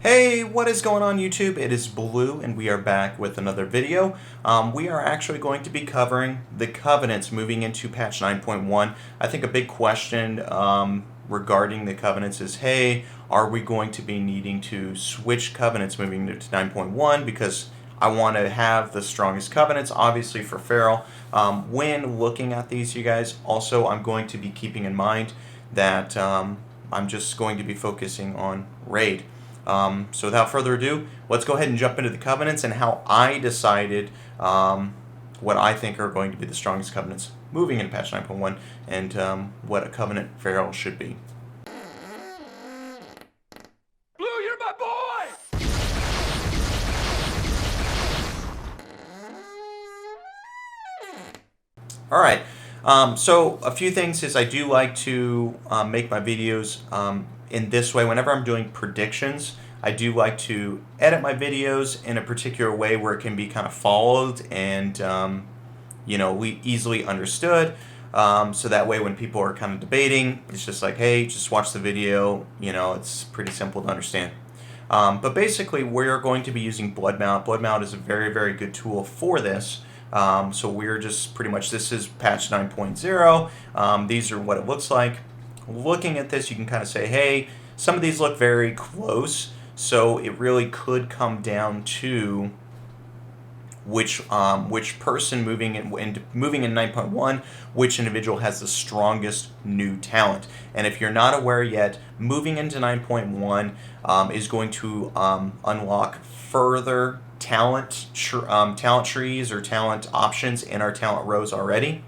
Hey, what is going on YouTube? It is Blue and we are back with another video. We are actually going to be covering the covenants moving into patch 9.1. I think a big question regarding the covenants is, hey, are we going to be needing to switch covenants moving into 9.1? Because I want to have the strongest covenants, obviously, for Feral. When looking at these, you guys, also I'm going to be keeping in mind that I'm just going to be focusing on Raid. So without further ado, let's go ahead and jump into the covenants and how I decided what I think are going to be the strongest covenants moving into patch 9.1 and what a covenant Feral should be. Blue, you're my boy! Alright, so a few things is I do like to make my videos in this way. Whenever I'm doing predictions, I do like to edit my videos in a particular way where it can be kind of followed and easily understood. So that way when people are kind of debating, it's just like, hey, just watch the video. It's pretty simple to understand. But basically, we're going to be using Blood Mount. Blood Mount is a very, very good tool for this. So we're just pretty much, this is patch 9.0. These are what it looks like. Looking at this, you can kind of say, hey, some of these look very close. So it really could come down to which person moving in 9.1, which individual has the strongest new talent. And if you're not aware yet, moving into 9.1 is going to unlock further talent trees or talent options in our talent rows already.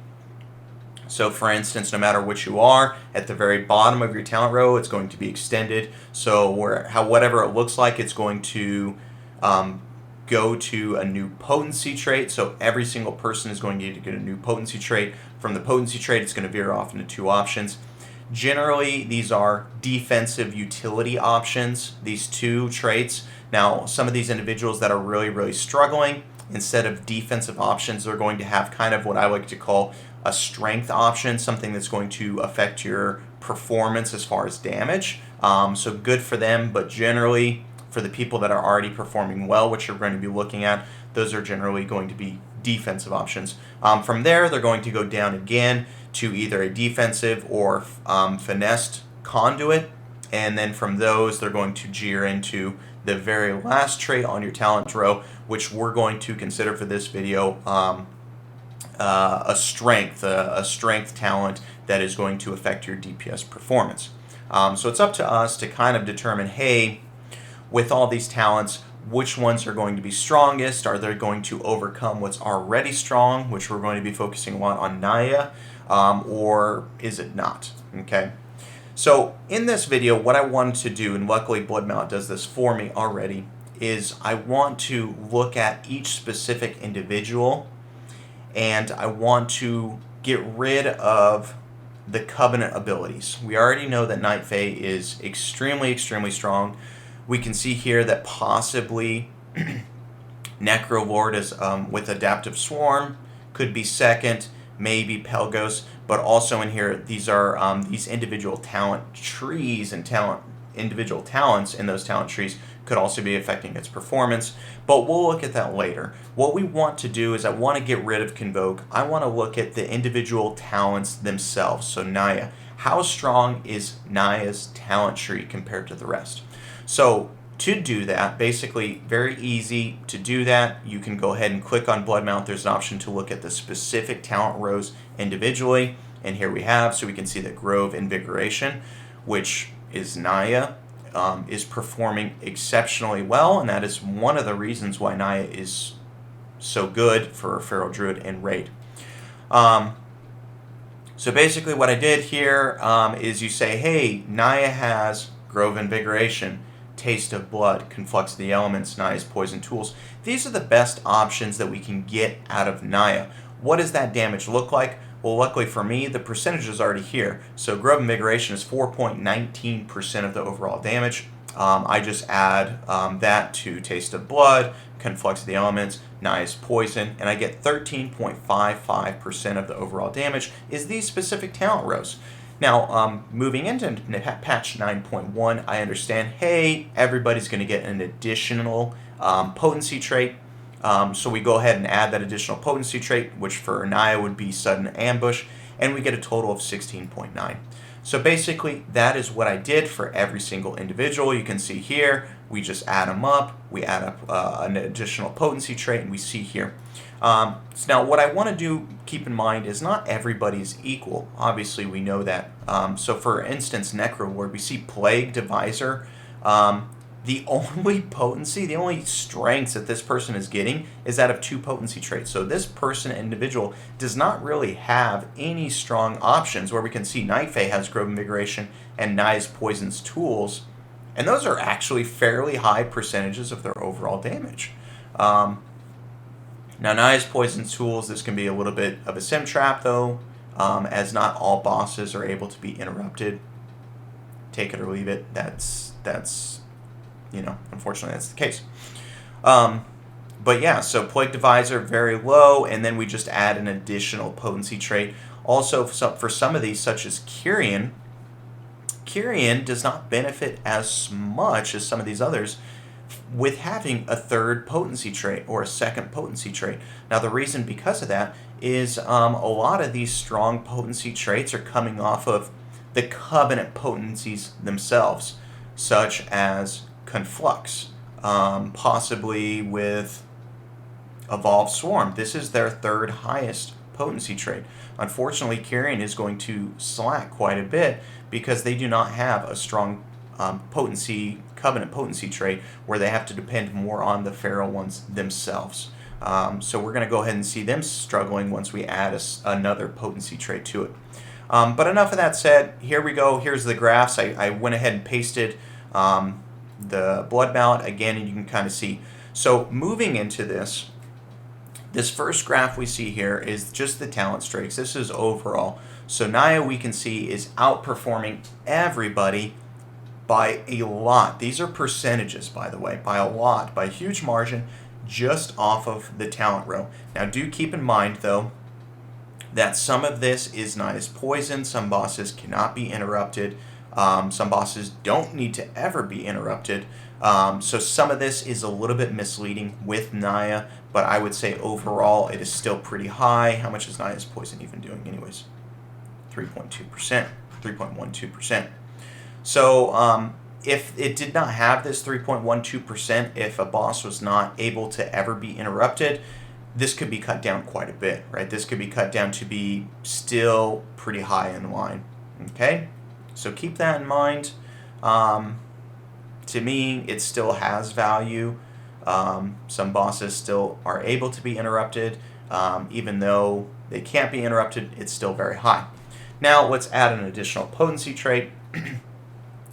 So for instance, no matter which you are, at the very bottom of your talent row, it's going to be extended. So whatever it looks like, it's going to go to a new potency trait. So every single person is going to need to get a new potency trait. From the potency trait, it's going to veer off into two options. Generally, these are defensive utility options, these two traits. Now, some of these individuals that are really, really struggling, instead of defensive options, they're going to have kind of what I like to call a strength option, something that's going to affect your performance as far as damage. So good for them, but generally, for the people that are already performing well, which you're going to be looking at, those are generally going to be defensive options. From there, they're going to go down again to either a defensive or finessed conduit, and then from those, they're going to gear into the very last trait on your talent row, which we're going to consider for this video a strength talent that is going to affect your DPS performance. So it's up to us to kind of determine, hey, with all these talents, which ones are going to be strongest? Are they going to overcome what's already strong, which we're going to be focusing a lot on Niya, or is it not? Okay. So in this video, what I wanted to do, and luckily Blood Mount does this for me already, is I want to look at each specific individual, and I want to get rid of the Covenant abilities. We already know that Night Fae is extremely, extremely strong. We can see here that possibly Necrolord is with Adaptive Swarm, could be second, maybe Pelagos, but also in here, these are these individual talent trees and individual talents in those talent trees could also be affecting its performance, but we'll look at that later. What we want to do is I want to get rid of Convoke. I want to look at the individual talents themselves. So Niya, how strong is Niya's talent tree compared to the rest? So to do that, basically very easy to do that, you can go ahead and click on Blood Mount. There's an option to look at the specific talent rows individually, and here we have, so we can see that Grove Invigoration, which is Niya, is performing exceptionally well, and that is one of the reasons why Niya is so good for Feral Druid and Raid. So basically what I did here is you say, hey, Niya has Grove Invigoration, Taste of Blood, Conflux of the Elements, Niya's Poison Tools. These are the best options that we can get out of Niya. What does that damage look like? Well, luckily for me, the percentage is already here. So Grove Invigoration is 4.19% of the overall damage. I just add that to Taste of Blood, Conflux of the Elements, Niya's Poison, and I get 13.55% of the overall damage is these specific talent rows. Now, moving into patch 9.1, I understand, hey, everybody's going to get an additional potency trait. So we go ahead and add that additional potency trait, which for Niya would be sudden ambush, and we get a total of 16.9. So basically, that is what I did for every single individual. You can see here, we just add them up, we add up an additional potency trait, and we see here. So now, what I want to do, keep in mind, is not everybody is equal. Obviously, we know that. So for instance, Necro Ward, we see Plague Divisor. The only potency, the only strengths that this person is getting is out of 2 potency traits. So this person, individual, does not really have any strong options, where we can see Night Fae has Grove Invigoration and Niya's Poison's Tools. And those are actually fairly high percentages of their overall damage. Now Niya's Poison's Tools, this can be a little bit of a sim trap though, as not all bosses are able to be interrupted. Take it or leave it, that's unfortunately that's the case. But yeah, so Plague Divisor, very low, and then we just add an additional potency trait. Also, for some of these, such as Kyrian does not benefit as much as some of these others with having a third potency trait or a second potency trait. Now, the reason because of that is a lot of these strong potency traits are coming off of the Covenant potencies themselves, such as Conflux, possibly with Evolved Swarm. This is their third highest potency trait. Unfortunately, Kyrian is going to slack quite a bit because they do not have a strong Covenant potency trait where they have to depend more on the feral ones themselves. So we're going to go ahead and see them struggling once we add another potency trait to it. But enough of that said, here we go. Here's the graphs. I went ahead and pasted the blood mallet again, and you can kind of see. So moving into this first graph we see here is just the talent streaks. This is overall. So Niya, we can see, is outperforming everybody by a lot. These are percentages, by the way, by a lot, by a huge margin, just off of the talent row. Now do keep in mind though that some of this is Niya's poison. Some bosses cannot be interrupted. Some bosses don't need to ever be interrupted. So some of this is a little bit misleading with Niya, but I would say overall it is still pretty high. How much is Niya's poison even doing anyways? 3.2%, 3.12%. So if it did not have this 3.12%, if a boss was not able to ever be interrupted, this could be cut down quite a bit, right? This could be cut down to be still pretty high in line, okay? So keep that in mind. To me, it still has value. Some bosses still are able to be interrupted. Even though they can't be interrupted, it's still very high. Now, let's add an additional potency trait.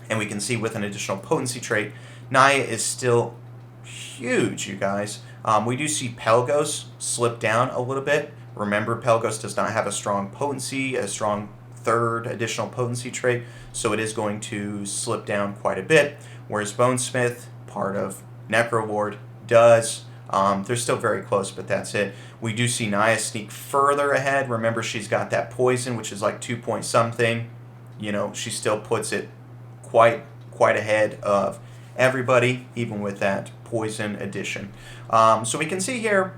And we can see with an additional potency trait, Niya is still huge, you guys. We do see Pelagos slip down a little bit. Remember, Pelagos does not have a strong potency, a strong third additional potency trait, so it is going to slip down quite a bit, whereas Bonesmith, part of Necro Ward, does. They're still very close, but that's it. We do see Niya sneak further ahead. Remember, she's got that poison, which is like 2 point something. You know, she still puts it quite ahead of everybody, even with that poison addition. So we can see here,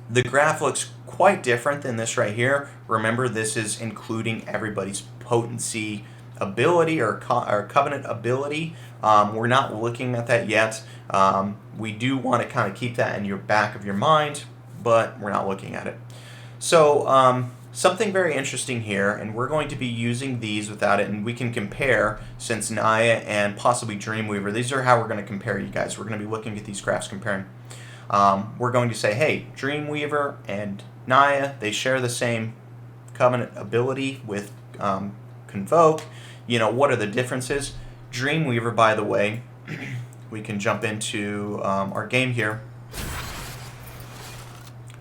the graph looks quite different than this right here. Remember, this is including everybody's potency ability or covenant ability. We're not looking at that yet. We do want to kind of keep that in your back of your mind, but we're not looking at it. So something very interesting here, and we're going to be using these without it, and we can compare, since Niya and possibly Dreamweaver, these are how we're going to compare, you guys. We're going to be looking at these graphs comparing. We're going to say, hey, Dreamweaver and Niya, they share the same covenant ability with Convoke. You know, what are the differences? Dreamweaver, by the way, we can jump into our game here.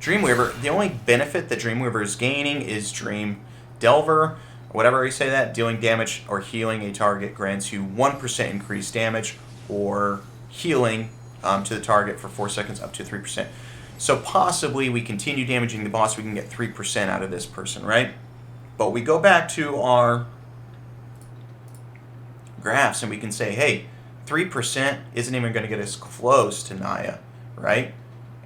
Dreamweaver, the only benefit that Dreamweaver is gaining is Dream Delver, whatever you say that, dealing damage or healing a target grants you 1% increased damage, or healing to the target for 4 seconds up to 3%. So possibly we continue damaging the boss, we can get 3% out of this person, right? But we go back to our graphs and we can say, hey, 3% isn't even going to get us close to Niya, right?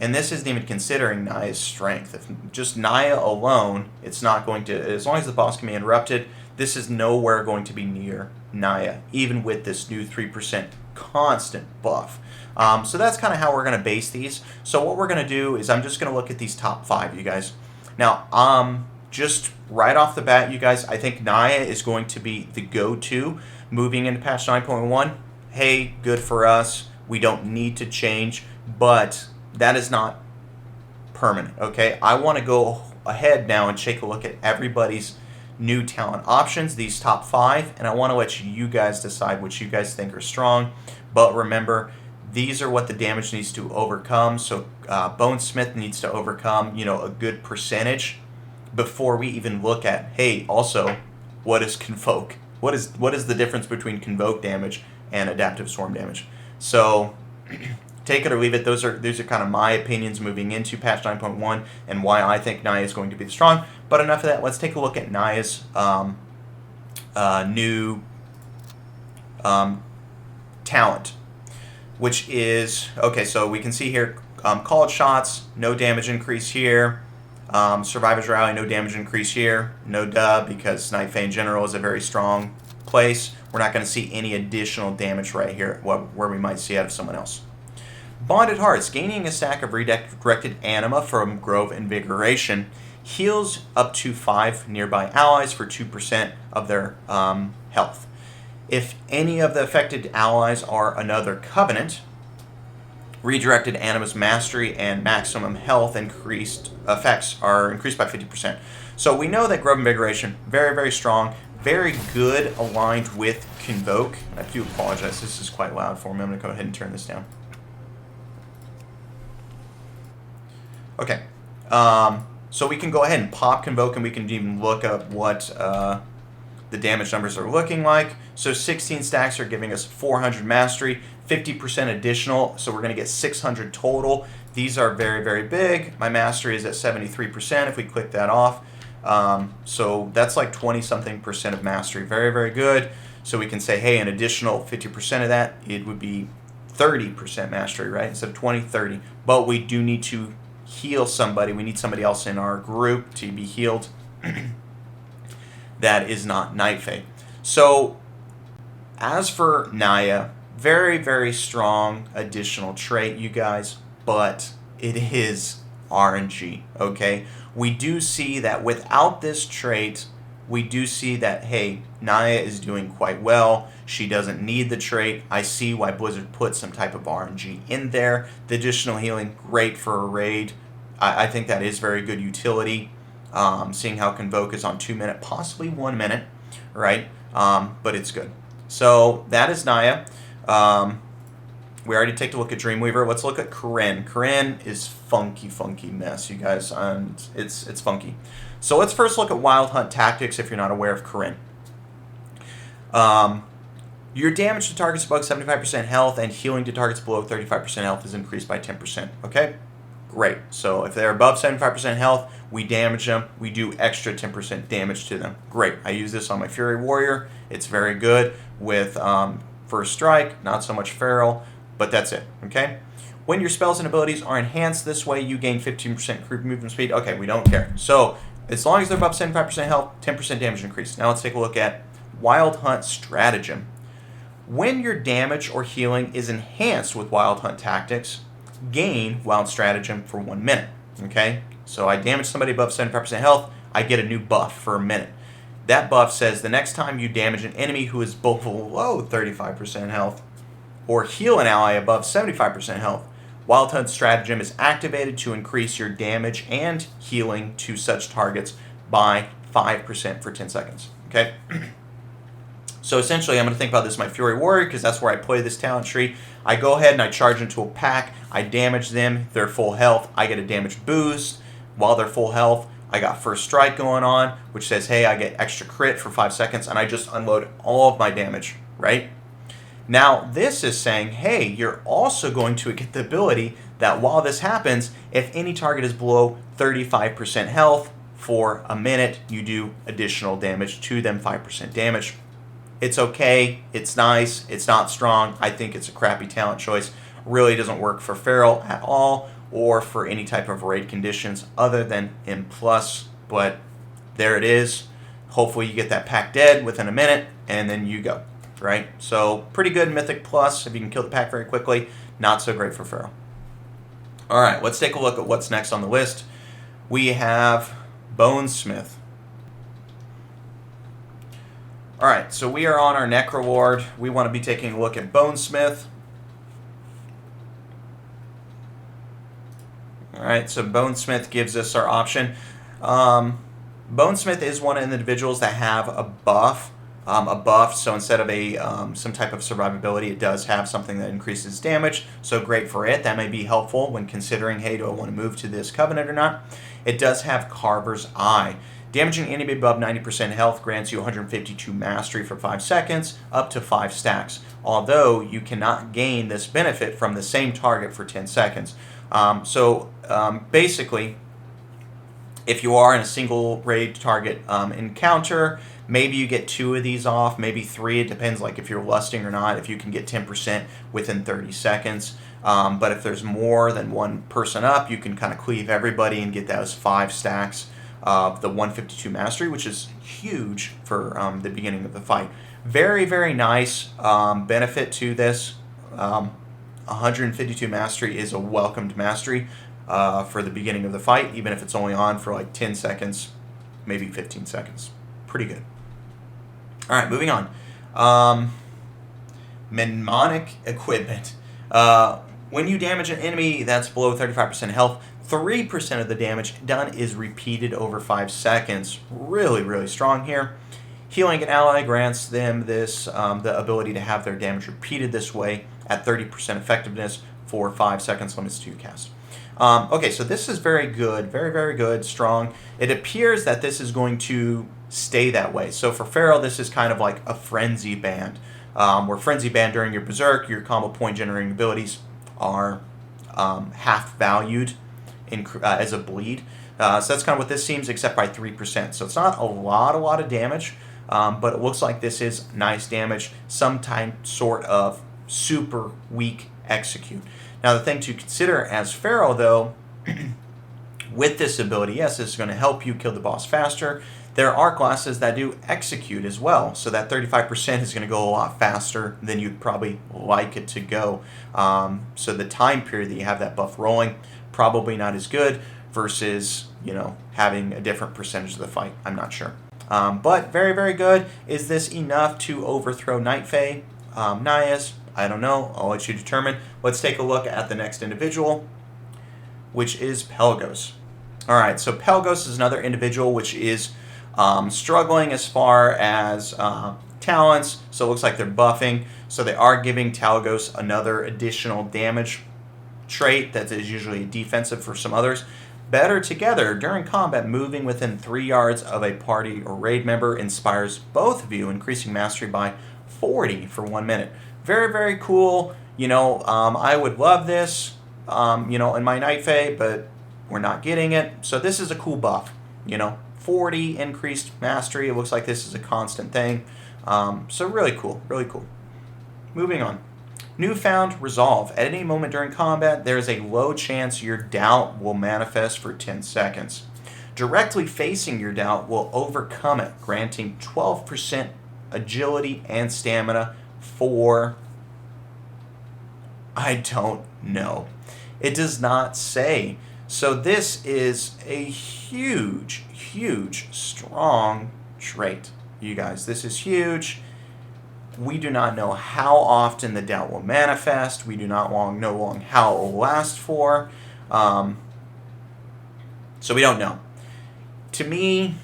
And this isn't even considering Niya's strength. If just Niya alone, it's not going to, as long as the boss can be interrupted, this is nowhere going to be near Niya, even with this new 3% constant buff. So that's kind of how we're going to base these. So what we're going to do is I'm just going to look at these top 5, you guys. Now, just right off the bat, you guys, I think Niya is going to be the go-to moving into patch 9.1. Hey, good for us. We don't need to change, but that is not permanent, okay? I want to go ahead now and take a look at everybody's new talent options, these top 5, and I want to let you guys decide what you guys think are strong. But remember, these are what the damage needs to overcome. So Bonesmith needs to overcome, a good percentage before we even look at, hey, also, what is Convoke? What is the difference between Convoke damage and Adaptive Storm damage? So take it or leave it. Those are kind of my opinions moving into patch 9.1 and why I think Niya is going to be strong. But enough of that. Let's take a look at Niya's new talent, which is, okay, so we can see here, called shots, no damage increase here. Survivor's Rally, no damage increase here. No duh, because Night Fae in general is a very strong place. We're not going to see any additional damage right here where we might see out of someone else. Bonded Hearts, gaining a stack of redirected anima from Grove Invigoration, heals up to 5 nearby allies for 2% of their health. If any of the affected allies are another covenant, redirected anima's mastery and maximum health effects are increased by 50%. So we know that Grove Invigoration, very, very strong, very good aligned with Convoke. I do apologize, this is quite loud for me. I'm going to go ahead and turn this down. Okay, so we can go ahead and pop Convoke and we can even look up what the damage numbers are looking like. So 16 stacks are giving us 400 mastery, 50% additional, so we're going to get 600 total. These are very, very big. My mastery is at 73% if we click that off. So that's like 20-something% of mastery. Very, very good. So we can say, hey, an additional 50% of that, it would be 30% mastery, right? Instead of 20, 30. But we do need to heal somebody. We need somebody else in our group to be healed. That is not Night Fae. So as for Niya, very, very strong additional trait, you guys, but it is RNG, okay? We do see that without this trait, we do see that, hey, Niya is doing quite well. She doesn't need the trait. I see why Blizzard put some type of RNG in there. The additional healing, great for a raid. I think that is very good utility. Seeing how Convoke is on 2 minute, possibly 1 minute, right? But it's good. So that is Niya. We already take a look at Dreamweaver. Let's look at Korayn. Korayn is funky, funky mess, you guys. It's funky. So let's first look at Wild Hunt tactics if you're not aware of Korayn. Your damage to targets above 75% health and healing to targets below 35% health is increased by 10%. Okay? Great. So if they're above 75% health, we damage them. We do extra 10% damage to them. Great. I use this on my Fury Warrior. It's very good with First Strike, not so much Feral, but that's it. Okay? When your spells and abilities are enhanced this way, you gain 15% group movement speed. Okay, we don't care. So as long as they're above 75% health, 10% damage increase. Now let's take a look at Wild Hunt Stratagem. When your damage or healing is enhanced with Wild Hunt tactics, gain Wild Stratagem for 1 minute. Okay? So I damage somebody above 75% health, I get a new buff for a minute. That buff says the next time you damage an enemy who is below 35% health or heal an ally above 75% health, Wild Hunt Stratagem is activated to increase your damage and healing to such targets by 5% for 10 seconds. Okay? So essentially, I'm going to think about this in my Fury Warrior because that's where I play this talent tree. I go ahead and I charge into a pack. I damage them. They're full health. I get a damage boost. While they're full health, I got First Strike going on, which says, hey, I get extra crit for 5 seconds, and I just unload all of my damage, right? Now, this is saying, hey, you're also going to get the ability that while this happens, if any target is below 35% health for a minute, you do additional damage to them, 5% damage. It's okay. It's nice. It's not strong. I think it's a crappy talent choice. Really doesn't work for Feral at all or for any type of raid conditions other than M+. But there it is. Hopefully you get that pack dead within a minute and then you go, right? So pretty good Mythic Plus if you can kill the pack very quickly. Not so great for Feral. All right, let's take a look at what's next on the list. We have Bonesmith. All right, so we are on our Necro Ward. We want to be taking a look at Bonesmith. All right, so Bonesmith gives us our option. Bonesmith is one of the individuals that have a buff. So instead of a some type of survivability, it does have something that increases damage. So great for it. That may be helpful when considering, hey, do I want to move to this Covenant or not? It does have Carver's Eye. Damaging enemy above 90% health grants you 152 mastery for 5 seconds, up to 5 stacks. Although you cannot gain this benefit from the same target for 10 seconds. Basically, if you are in a single raid target encounter, maybe you get 2 of these off, maybe 3. It depends, like if you're lusting or not. If you can get 10% within 30 seconds. But if there's more than one person up, you can kind of cleave everybody and get those 5 stacks of the 152 mastery, which is huge for the beginning of the fight. Very, very nice benefit to this. 152 mastery is a welcomed mastery for the beginning of the fight, even if it's only on for like 10 seconds, maybe 15 seconds. Pretty good. All right, moving on. Mnemonic equipment. When you damage an enemy that's below 35% health, 3% of the damage done is repeated over 5 seconds. Really, really strong here. Healing an ally grants them this the ability to have their damage repeated this way at 30% effectiveness for 5 seconds, limits to cast. Okay, so this is very good, very, very good, strong. It appears that this is going to stay that way. So for Feral, this is kind of like a Frenzy Band, where Frenzy Band during your Berserk, your combo point generating abilities are half valued as a bleed. So that's kind of what this seems, except by 3%. So it's not a lot of damage, but it looks like this is nice damage, some sort of super weak execute. Now the thing to consider as Feral, though, with this ability, yes, this is going to help you kill the boss faster. There are classes that do execute as well, so that 35% is going to go a lot faster than you'd probably like it to go. So the time period that you have that buff rolling, probably not as good versus, having a different percentage of the fight. I'm not sure. But very, very good. Is this enough to overthrow Night Fae? Nias? I don't know. I'll let you determine. Let's take a look at the next individual, which is Pelagos. All right, so Pelagos is another individual which is struggling as far as talents. So it looks like they're buffing. So they are giving Pelagos another additional damage trait that is usually defensive for some others. Better together during combat, moving within 3 yards of a party or raid member inspires both of you, increasing mastery by 40 for 1 minute. Very, very cool. I would love this, in my Night Fae, but we're not getting it. So this is a cool buff, 40 increased mastery. It looks like this is a constant thing. So really cool, really cool. Moving on. Newfound Resolve. At any moment during combat, there is a low chance your doubt will manifest for 10 seconds. Directly facing your doubt will overcome it, granting 12% agility and stamina for... I don't know. It does not say. So this is a huge, huge, strong trait. You guys, this is huge. We do not know how often the doubt will manifest. We do not know how it will last for. So we don't know. To me,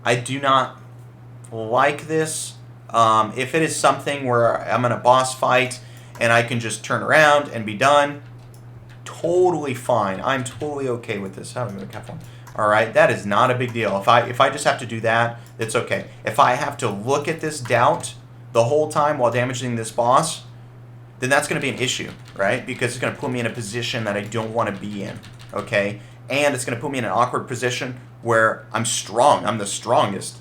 I do not like this. If it is something where I'm in a boss fight and I can just turn around and be done, totally fine. I'm totally okay with this. How do I get a cap one? All right, that is not a big deal. If I just have to do that, it's okay. If I have to look at this doubt the whole time while damaging this boss, then that's going to be an issue, right? Because it's going to put me in a position that I don't want to be in, okay? and it's going to put me in an awkward position where I'm strong. I'm the strongest.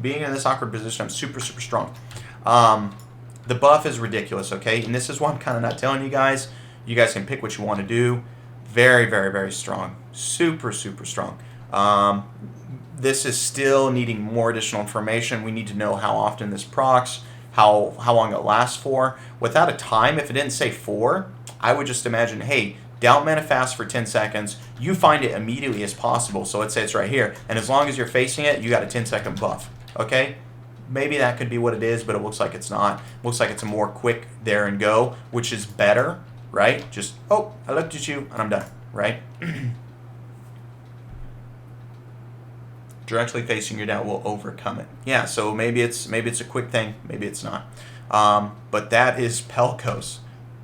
Being in this awkward position, I'm super, super strong. The buff is ridiculous, okay? And this is why I'm kind of not telling you guys. You guys can pick what you want to do. Very, very, very strong. Super, super strong. This is still needing more additional information. We need to know how often this procs, how long it lasts for. Without a time, if it didn't say 4, I would just imagine, hey, doubt mana fast for 10 seconds. You find it immediately as possible. So let's say it's right here. And as long as you're facing it, you got a 10-second buff. Okay? Maybe that could be what it is, but it looks like it's not. Looks like it's a more quick there and go, which is better, right? Just, oh, I looked at you and I'm done, right? Directly facing your doubt will overcome it. Yeah, so maybe it's a quick thing, maybe it's not. But that is Pelagos.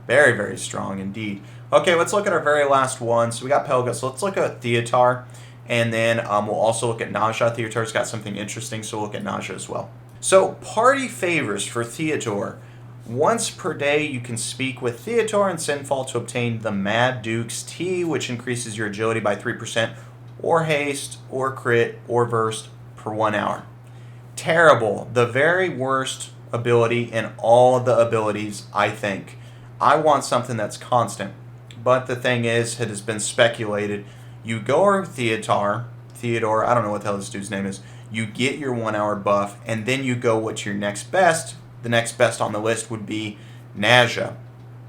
Very, very strong indeed. Okay, let's look at our very last one. So we got Pelagos. So let's look at Theotar, and then we'll also look at Naja. Theotar's got something interesting, so we'll look at Naja as well. So party favors for Theotar. Once per day, you can speak with Theotar and Sinfall to obtain the Mad Duke's Tea, which increases your agility by 3%, or haste, or crit, or burst per 1 hour. Terrible. The very worst ability in all the abilities, I think. I want something that's constant. But the thing is, it has been speculated. You go Theodore, I don't know what the hell this dude's name is. You get your 1 hour buff, and then you go what's your next best. The next best on the list would be Naja.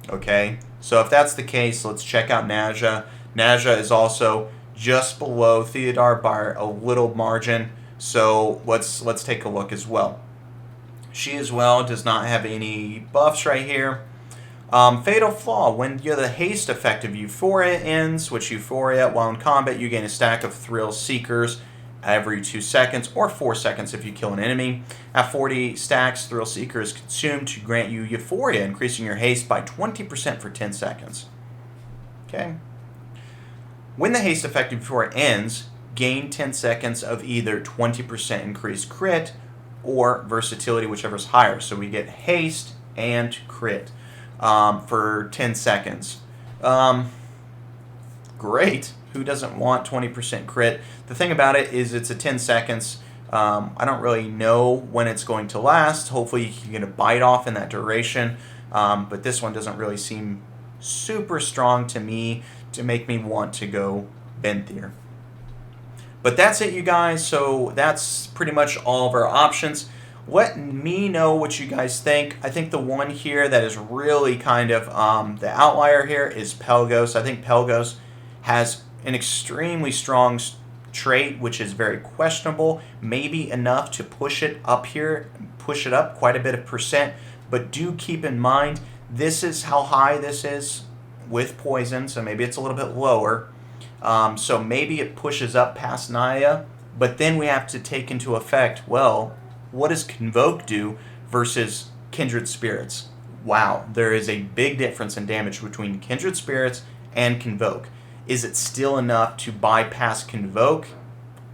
Okay? So if that's the case, let's check out Naja. Naja is also just below Theodore by a little margin. So let's take a look as well. She as well does not have any buffs right here. Fatal Flaw. When the haste effect of Euphoria ends, which Euphoria, while in combat, you gain a stack of Thrill Seekers every 2 seconds, or 4 seconds if you kill an enemy. At 40 stacks, Thrill Seeker is consumed to grant you Euphoria, increasing your haste by 20% for 10 seconds. Okay. When the haste effect of Euphoria ends, gain 10 seconds of either 20% increased crit or versatility, whichever is higher. So we get haste and crit for 10 seconds. Great. Who doesn't want 20% crit? The thing about it is it's a 10 seconds. I don't really know when it's going to last. Hopefully you can get a bite off in that duration. But this one doesn't really seem super strong to me to make me want to go Benthier. But that's it, you guys. So that's pretty much all of our options. Let me know what you guys think. I think the one here that is really kind of the outlier here is Pelagos. I think Pelagos has an extremely strong trait, which is very questionable. Maybe enough to push it up here, push it up quite a bit of percent. But do keep in mind, this is how high this is with poison, so maybe it's a little bit lower. So maybe it pushes up past Niya, but then we have to take into effect, well, what does Convoke do versus Kindred Spirits? Wow, there is a big difference in damage between Kindred Spirits and Convoke. Is it still enough to bypass Convoke?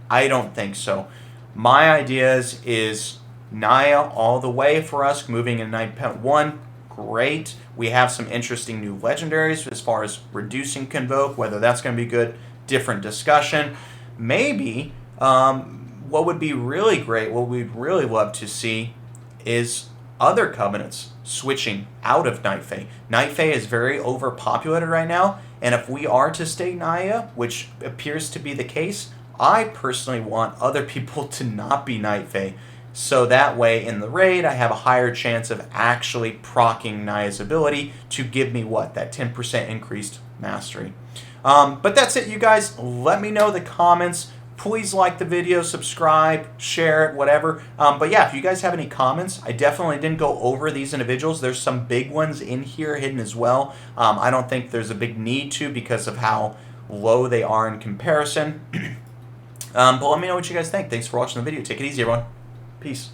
I don't think so. My ideas is Niya all the way for us, moving in 9.1. Great. We have some interesting new legendaries as far as reducing Convoke, whether that's going to be good, different discussion. Maybe what would be really great, what we'd really love to see is other covenants switching out of Night Fae. Night Fae is very overpopulated right now, and if we are to stay Niya, which appears to be the case, I personally want other people to not be Night Fae. So that way, in the raid, I have a higher chance of actually proccing Niya's ability to give me, what, that 10% increased mastery. But that's it, you guys. Let me know in the comments. Please like the video, subscribe, share it, whatever. But yeah, if you guys have any comments, I definitely didn't go over these individuals. There's some big ones in here hidden as well. I don't think there's a big need to because of how low they are in comparison. But let me know what you guys think. Thanks for watching the video. Take it easy, everyone. Peace.